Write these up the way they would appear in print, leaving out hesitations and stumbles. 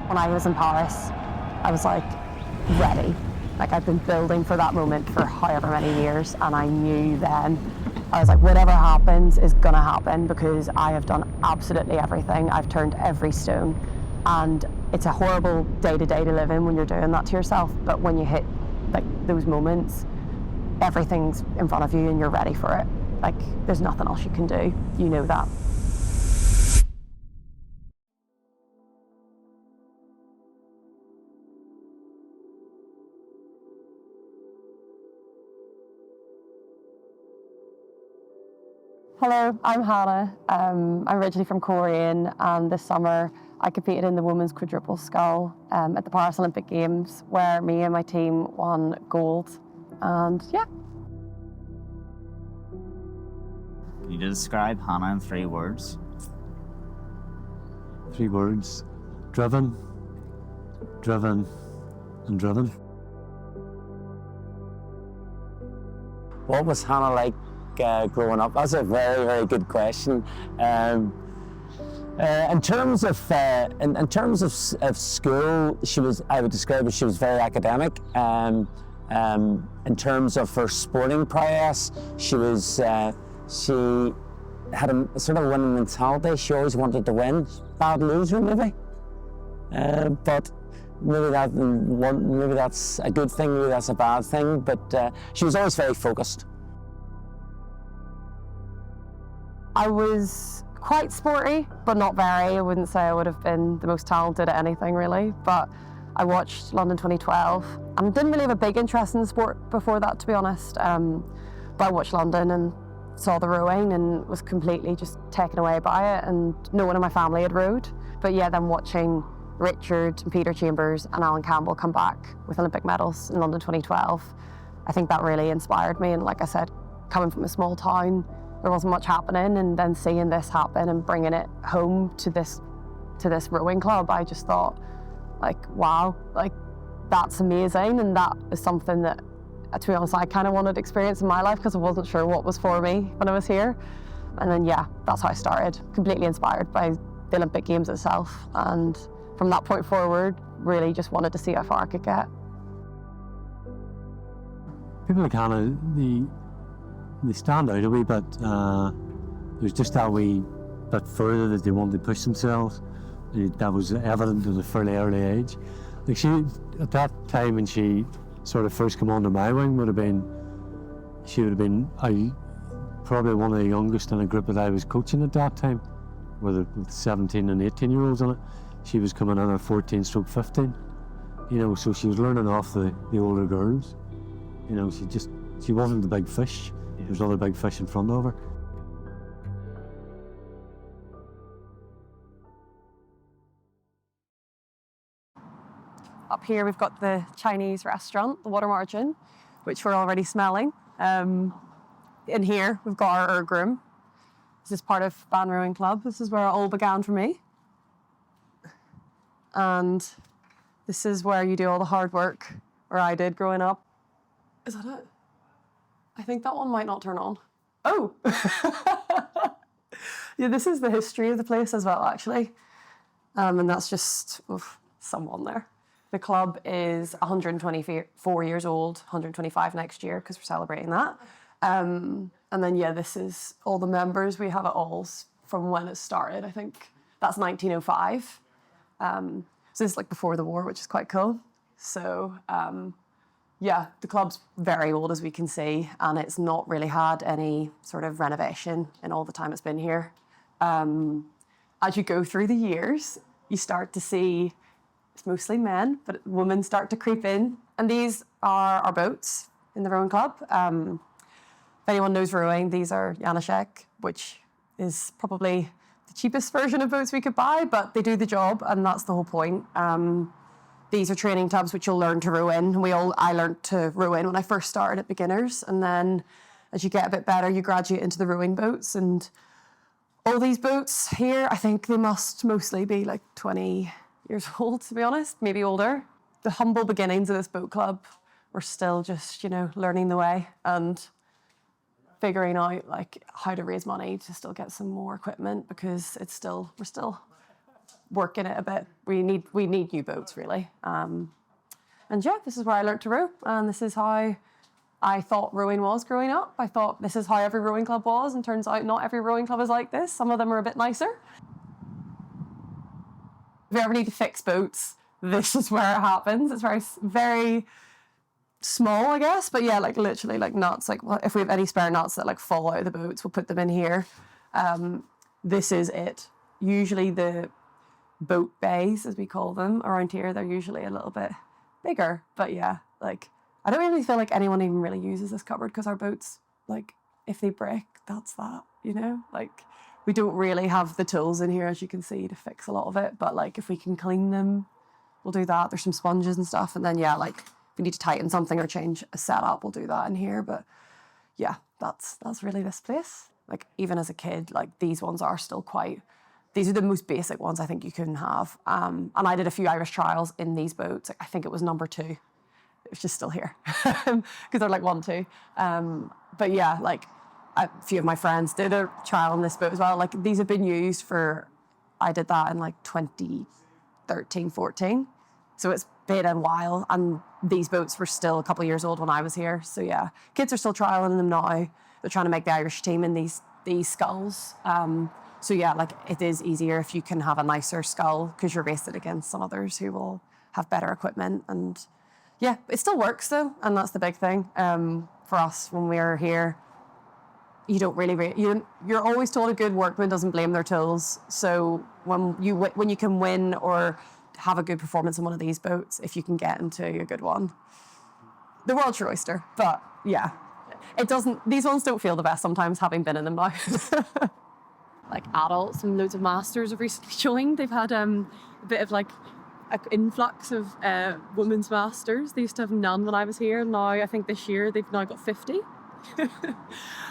When I was in Paris, I was like ready. Like I'd been building for that moment for however many years, and I knew then, I was like, whatever happens is gonna happen because I have done absolutely everything. I've turned every stone, and it's a horrible day-to-day to live in when you're doing that to yourself, but when you hit like those moments, everything's in front of you and you're ready for it. Like there's nothing else you can do, you know that. Hello, I'm Hannah. I'm originally from Korean, and this summer I competed in the women's quadruple scull at the Paris Olympic Games, where me and my team won gold. And yeah. Can you describe Hannah in 3 words? 3 words: driven, driven, and driven. What was Hannah like growing up? That's a very, very good question. In terms of school, I would describe she was very academic. In terms of her sporting prowess, she had a sort of winning mentality. She always wanted to win. Bad loser, maybe. But maybe that's a good thing, maybe that's a bad thing. But she was always very focused. I was quite sporty, but not very. I wouldn't say I would have been the most talented at anything really, but I watched London 2012 and didn't really have a big interest in sport before that, to be honest. But I watched London and saw the rowing and was completely just taken away by it, and no one in my family had rowed. But yeah, then watching Richard and Peter Chambers and Alan Campbell come back with Olympic medals in London 2012, I think that really inspired me. And like I said, coming from a small town, there wasn't much happening, and then seeing this happen and bringing it home to this rowing club, I just thought, like, wow, like that's amazing. And that is something that, to be honest, I kind of wanted to experience in my life because I wasn't sure what was for me when I was here. And then yeah, that's how I started, completely inspired by the Olympic Games itself. And from that point forward, really just wanted to see how far I could get. People like Hannah, they stand out a wee bit. There's just that wee bit further that they wanted to push themselves. That was evident at a fairly early age. Like she, at that time when she sort of first came under my wing, she would have been probably one of the youngest in a group that I was coaching at that time, with 17 and 18-year-olds in it. She was coming in at 14/15, you know, so she was learning off the older girls. You know, she wasn't the big fish. There's other big fish in front of her. Up here we've got the Chinese restaurant, the Water Margin, which we're already smelling. In here we've got our erg room. This is part of Bann Rowing Club. This is where it all began for me. And this is where you do all the hard work, or I did growing up. Is that it? I think that one might not turn on. Oh! Yeah, this is the history of the place as well, actually. And that's just someone there. The club is 124 years old, 125 next year, because we're celebrating that. And then, yeah, this is all the members. We have it all from when it started. I think that's 1905. So this is like before the war, which is quite cool. So, yeah, the club's very old, as we can see, and it's not really had any sort of renovation in all the time it's been here. As you go through the years, you start to see, it's mostly men, but women start to creep in. And these are our boats in the rowing club. If anyone knows rowing, these are Janaszek, which is probably the cheapest version of boats we could buy, but they do the job, and that's the whole point. These are training tubs which you'll learn to row in. I learned to row in when I first started at beginners, and then as you get a bit better, you graduate into the rowing boats. And all these boats here, I think they must mostly be like 20 years old, to be honest, maybe older. The humble beginnings of this boat club were still just, you know, learning the way and figuring out like how to raise money to still get some more equipment, because we're still working it a bit. We need new boats really. And yeah, this is where I learnt to row, and this is how I thought rowing was growing up. I thought this is how every rowing club was, and turns out not every rowing club is like this. Some of them are a bit nicer. If you ever need to fix boats, this is where it happens. It's very small, I guess, but yeah, like literally like nuts. Like if we have any spare nuts that like fall out of the boats, we'll put them in here. This is it. Usually the boat bays, as we call them, around here, they're usually a little bit bigger. But yeah, like I don't really feel like anyone even really uses this cupboard because our boats, like if they break, that's that, you know? Like we don't really have the tools in here, as you can see, to fix a lot of it. But like if we can clean them, we'll do that. There's some sponges and stuff. And then yeah, like if we need to tighten something or change a setup, we'll do that in here. But yeah, that's really this place. Like even as a kid, like these ones are still these are the most basic ones I think you can have. And I did a few Irish trials in these boats. I think it was number 2. It's just still here because they're like 1, 2. But yeah, like a few of my friends did a trial on this boat as well. Like these have been used for, I did that in like 2013, 14. So it's been a while, and these boats were still a couple of years old when I was here. So yeah, kids are still trialing them now. They're trying to make the Irish team in these sculls. So yeah, like it is easier if you can have a nicer skull because you're racing against some others who will have better equipment. And yeah, it still works though, and that's the big thing for us when we're here. You don't really you're always told a good workman doesn't blame their tools. So when you can win or have a good performance on one of these boats, if you can get into a good one, the world's your oyster. But yeah, these ones don't feel the best sometimes, having been in them now. Like adults and loads of masters have recently joined. They've had a bit of like an influx of women's masters. They used to have none when I was here. Now I think this year they've now got 50.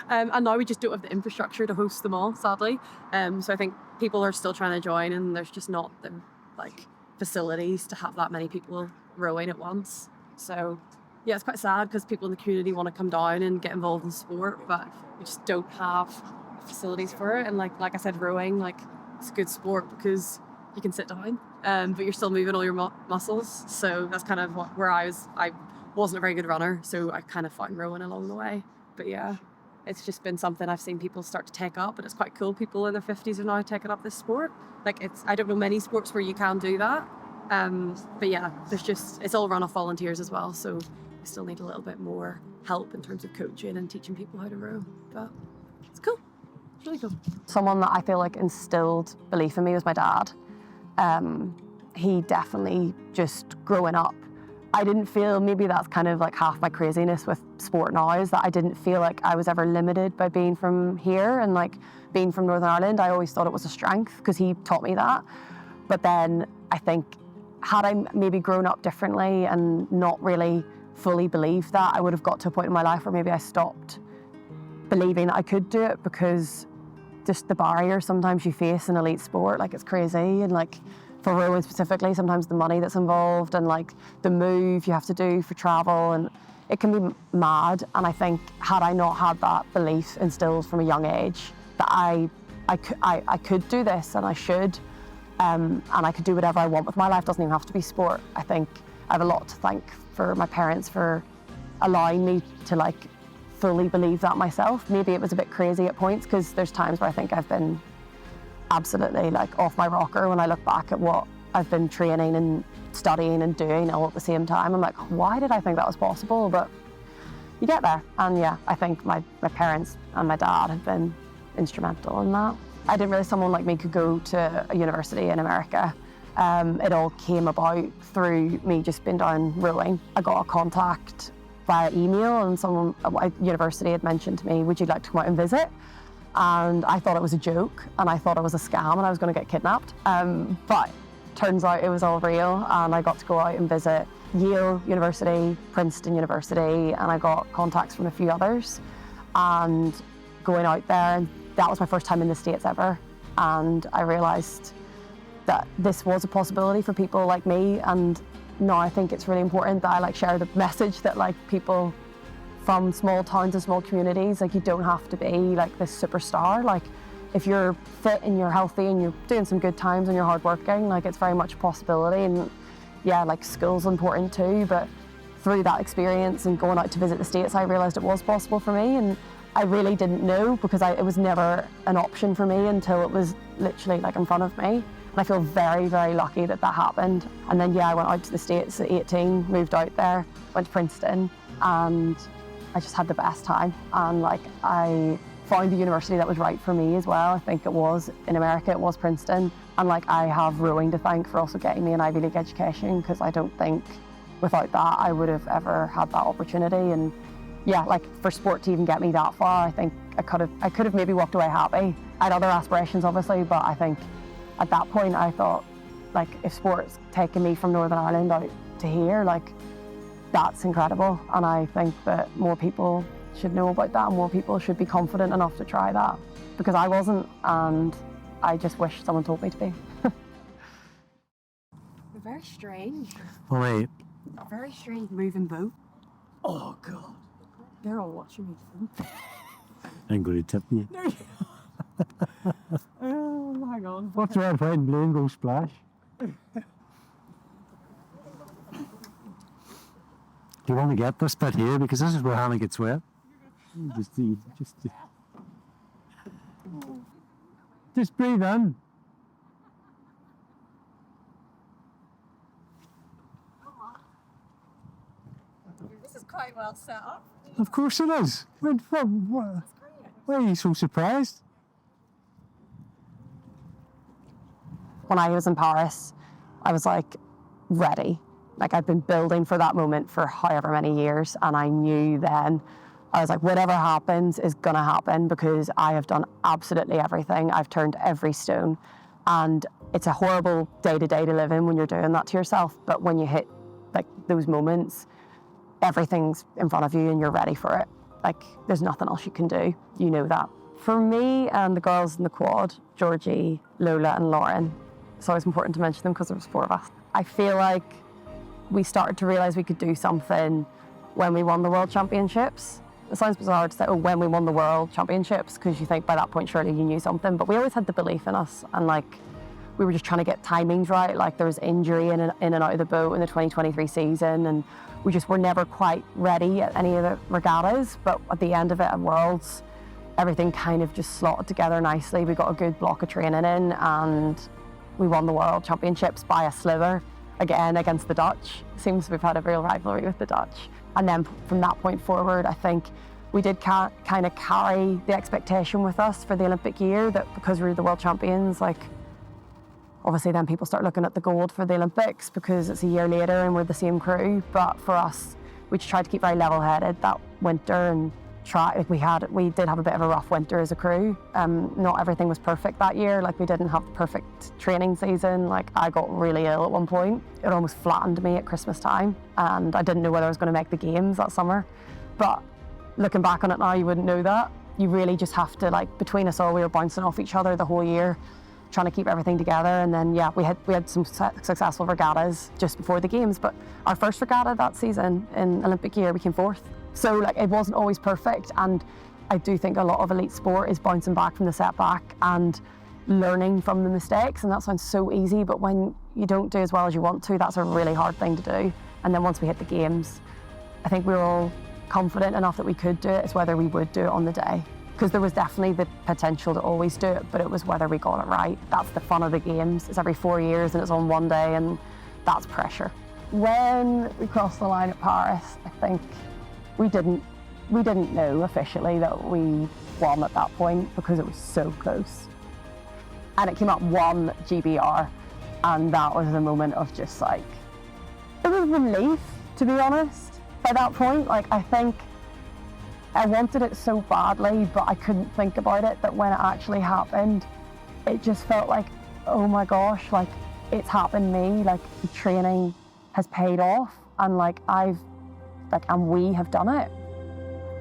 And now we just don't have the infrastructure to host them all, sadly. So I think people are still trying to join, and there's just not the like facilities to have that many people rowing at once. So yeah, it's quite sad because people in the community want to come down and get involved in sport, but we just don't have facilities for it. And like I said, rowing, like it's a good sport because you can sit down, but you're still moving all your muscles. So that's kind of where I wasn't a very good runner, so I kind of found rowing along the way. But yeah, it's just been something I've seen people start to take up, and it's quite cool. People in their 50s are now taking up this sport. Like I don't know many sports where you can do that. But yeah, it's all run off volunteers as well. So we still need a little bit more help in terms of coaching and teaching people how to row. But it's cool. It's really cool. Someone that I feel like instilled belief in me was my dad. He definitely just growing up, I didn't feel, maybe that's kind of like half my craziness with sport now, is that I didn't feel like I was ever limited by being from here and like being from Northern Ireland. I always thought it was a strength because he taught me that. But then I think had I maybe grown up differently and not really fully believed that, I would have got to a point in my life where maybe I stopped believing that I could do it, because just the barrier sometimes you face in elite sport, like it's crazy. And like for rowing specifically, sometimes the money that's involved and like the move you have to do for travel, and it can be mad. And I think had I not had that belief instilled from a young age that I could do this and I should, and I could do whatever I want with my life, doesn't even have to be sport. I think I have a lot to thank for my parents for allowing me to like fully believe that myself. Maybe it was a bit crazy at points, because there's times where I think I've been absolutely like off my rocker when I look back at what I've been training and studying and doing all at the same time. I'm like, why did I think that was possible? But you get there. And yeah, I think my parents and my dad have been instrumental in that. I didn't realize someone like me could go to a university in America. It all came about through me just being down rowing. I got a contact via email, and someone at university had mentioned to me, would you like to come out and visit? And I thought it was a joke, and I thought it was a scam and I was going to get kidnapped. But turns out it was all real, and I got to go out and visit Yale University, Princeton University, and I got contacts from a few others. And going out there, and that was my first time in the States ever. And I realised that this was a possibility for people like me. And now I think it's really important that I like share the message that like people from small towns and small communities, like you don't have to be like this superstar. Like if you're fit and you're healthy and you're doing some good times and you're hardworking, like it's very much a possibility. And yeah, like school's important too, but through that experience and going out to visit the States, I realised it was possible for me. And I really didn't know because it was never an option for me until it was literally like in front of me. And I feel very, very lucky that that happened. And then yeah, I went out to the States at 18, moved out there, went to Princeton, and I just had the best time. And like I found the university that was right for me as well. I think it was in America, it was Princeton. And like I have rowing to thank for also getting me an Ivy League education, because I don't think without that I would have ever had that opportunity. And yeah, like for sport to even get me that far, I think I could have maybe walked away happy. I had other aspirations obviously, but I think at that point I thought, like, if sport's taken me from Northern Ireland out to here, like that's incredible. And I think that more people should know about that and more people should be confident enough to try that, because I wasn't, and I just wish someone told me to be. They're very strange. Well, A very strange moving boat. Oh God. They're all watching me. I'm going to tip you. Oh, hang on. What's that when blame goes splash? Do you want to get this bit here? Because this is where Hannah gets wet. Just breathe in. This is quite well set up. Of course it is. Why are you so surprised? When I was in Paris, I was like ready. Like I'd been building for that moment for however many years, and I knew then, I was like, whatever happens is gonna happen, because I have done absolutely everything. I've turned every stone, and it's a horrible day-to-day to live in when you're doing that to yourself. But when you hit like those moments, everything's in front of you and you're ready for it. Like there's nothing else you can do. You know that. For me and the girls in the quad, Georgie, Lola and Lauren, it's always important to mention them because there was 4 of us. I feel like we started to realise we could do something when we won the World Championships. It sounds bizarre to say, oh, when we won the World Championships, because you think by that point surely you knew something, but we always had the belief in us, and like we were just trying to get timings right. Like there was injury in and out of the boat in the 2023 season, and we just were never quite ready at any of the regattas. But at the end of it at Worlds, everything kind of just slotted together nicely. We got a good block of training in, and we won the World Championships by a slither, again against the Dutch. Seems we've had a real rivalry with the Dutch. And then from that point forward, I think we did kind of carry the expectation with us for the Olympic year, that because we were the world champions, like obviously then people start looking at the gold for the Olympics because it's a year later and we're the same crew. But for us, we just tried to keep very level-headed that winter and we did have a bit of a rough winter as a crew. Not everything was perfect that year. Like we didn't have the perfect training season. Like I got really ill at one point. It almost flattened me at Christmas time, and I didn't know whether I was going to make the games that summer. But looking back on it now, you wouldn't know that. You really just have to, like, between us all, we were bouncing off each other the whole year, trying to keep everything together. And then yeah, we had some successful regattas just before the games. But our first regatta that season in Olympic year, we came 4th. So like it wasn't always perfect, and I do think a lot of elite sport is bouncing back from the setback and learning from the mistakes, and that sounds so easy, but when you don't do as well as you want to, that's a really hard thing to do. And then once we hit the games, I think we were all confident enough that we could do it. It's whether we would do it on the day, because there was definitely the potential to always do it, but it was whether we got it right. That's the fun of the games. It's every 4 years and it's on one day, and that's pressure. When we crossed the line at Paris, I think we didn't know officially that we won at that point because it was so close. And it came up 1 GBR, and that was the moment of just like, it was relief, to be honest, by that point. Like I think I wanted it so badly, but I couldn't think about it, that when it actually happened, it just felt like, oh my gosh, like it's happened to me, like the training has paid off, and like and we have done it.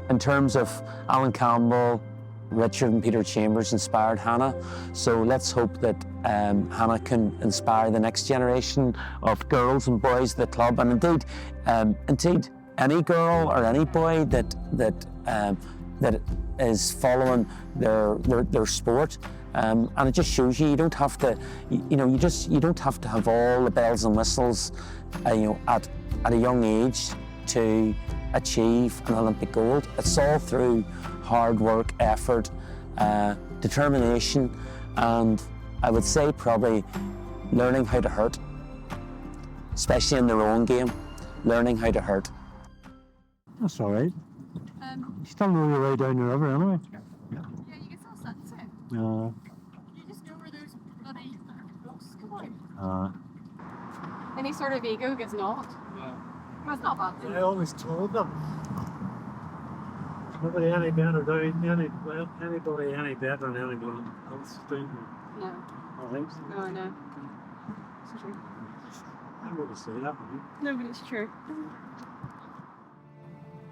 In terms of Alan Campbell, Richard and Peter Chambers inspired Hannah, so let's hope that Hannah can inspire the next generation of girls and boys at the club, and indeed any girl or any boy that is following their sport. And it just shows you don't have to, you know, you don't have to have all the bells and whistles, you know, at a young age to achieve an Olympic gold. It's all through hard work, effort, determination, and I would say probably learning how to hurt, especially in the rowing game, learning how to hurt. That's all right. You still know your way down the river anyway. Yeah, you can still sense it. Uh, You just know where those bloody blocks come out. Any sort of ego gets knocked. Yeah. That's not bad. I always told them. Nobody any better doing anybody any better than anybody else doing it. No. I think so. No, I know. It's true. I'm going to say that. No, but it's true.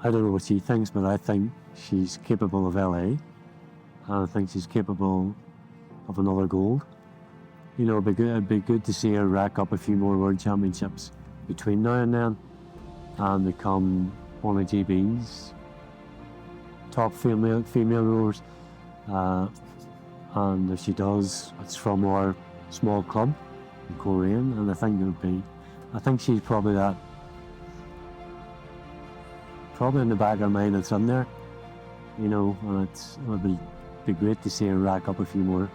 I don't know what she thinks, but I think she's capable of LA. And I think she's capable of another gold. You know, it'd be good to see her rack up a few more World Championships between now and then and become one of GB's top female rowers. And if she does, it's from our small club in Korean, and I think she's probably in the back of her mind it's in there, you know, and it would be great to see her rack up a few more